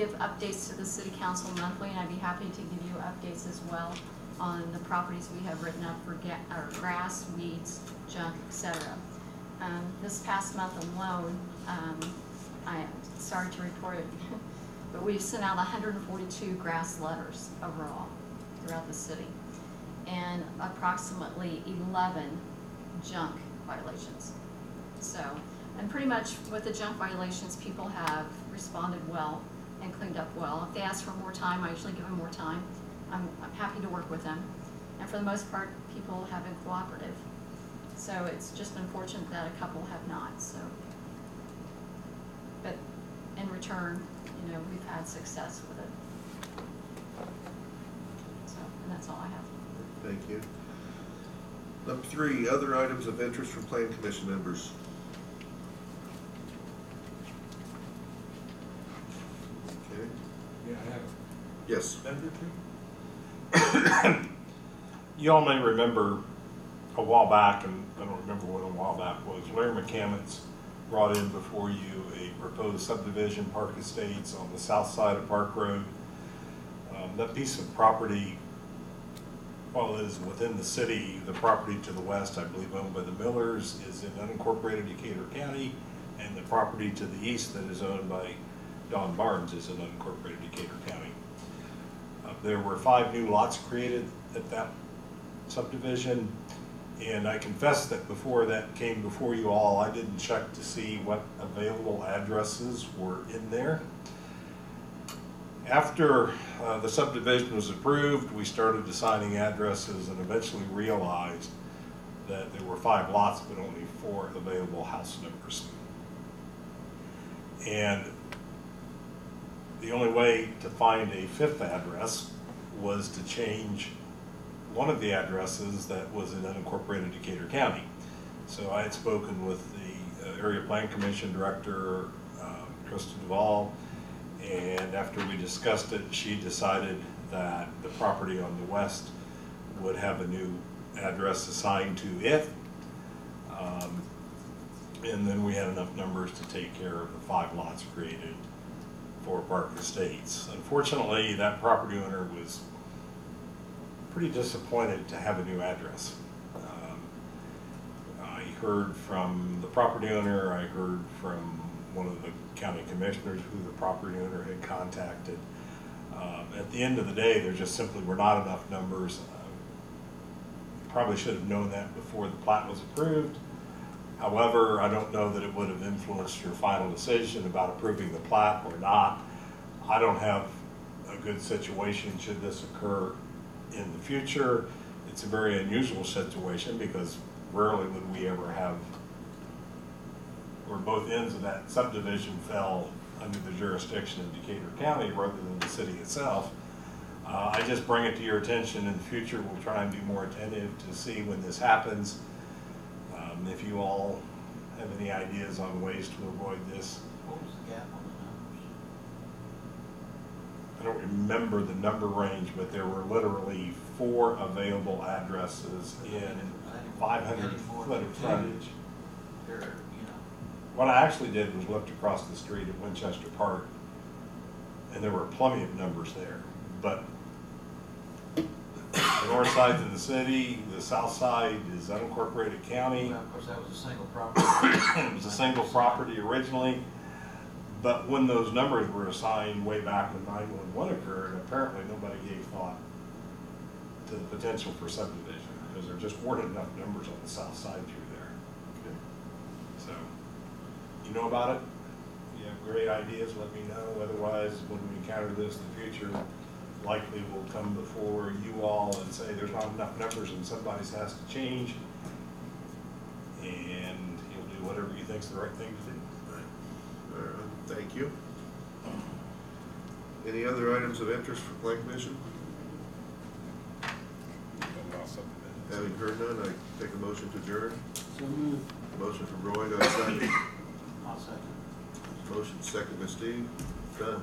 give updates to the city council monthly, and I'd be happy to give you updates as well on the properties we have written up for grass, weeds, junk, etc. This past month alone, I'm sorry to report it, but we've sent out 142 grass letters overall throughout the city, and approximately 11 junk violations. So, and pretty much with the junk violations, people have responded well and cleaned up well. If they ask for more time, I usually give them more time. I'm happy to work with them. And for the most part, people have been cooperative. So it's just unfortunate that a couple have not. So, but in return, you know, we've had success with it. So, and that's all I have. Thank you. Number 3, other items of interest from Plan Commission members. Okay. Yeah, I have Yes. a member too. You all may remember a while back, and I don't remember what a while back was, Larry McCammons brought in before you a proposed subdivision, Park Estates, on the south side of Park Road. That piece of property, while it is within the city, the property to the west, I believe owned by the Millers, is in unincorporated Decatur County, and the property to the east that is owned by Don Barnes is in unincorporated Decatur County. There were 5 new lots created at that subdivision, and I confess that before that came before you all, I didn't check to see what available addresses were in there. After the subdivision was approved, we started assigning addresses and eventually realized that there were 5 lots but only 4 available house numbers. And the only way to find a 5th address was to change one of the addresses that was in unincorporated Decatur County. So I had spoken with the Area Plan Commission Director, Krista Duvall, and after we discussed it, she decided that the property on the west would have a new address assigned to it. And then we had enough numbers to take care of the 5 lots created for Park Estates. Unfortunately, that property owner was pretty disappointed to have a new address. I heard from the property owner, I heard from one of the county commissioners who the property owner had contacted. At the end of the day, there just simply were not enough numbers. Probably should have known that before the plat was approved. However, I don't know that it would have influenced your final decision about approving the plat or not. I don't have a good situation should this occur in the future. It's a very unusual situation because rarely would we ever have where both ends of that subdivision fell under the jurisdiction of Decatur County rather than the city itself. I just bring it to your attention in the future. We'll try and be more attentive to see when this happens. If you all have any ideas on ways to avoid this. What was the gap on the numbers? I don't remember the number range, but there were literally 4 available addresses in 500 foot of frontage. What I actually did was looked across the street at Winchester Park, and there were plenty of numbers there. But the north side of the city, the south side is unincorporated county. Well, of course, that was a single property. It was a single property originally, but when those numbers were assigned way back when 911 occurred, apparently nobody gave thought to the potential for subdivision because there just weren't enough numbers on the south side through there. Okay. So, you know about it? You have great ideas, let me know. Otherwise, when we encounter this in the future, likely will come before you all and say there's not enough numbers and somebody's has to change, and you'll do whatever you think's the right thing to do. All right. Thank you. Any other items of interest for Plan Commission? Having heard none, I take a motion to adjourn. So moved. Motion from Roy, do I second? I'll second. Motion second by Steve. Done.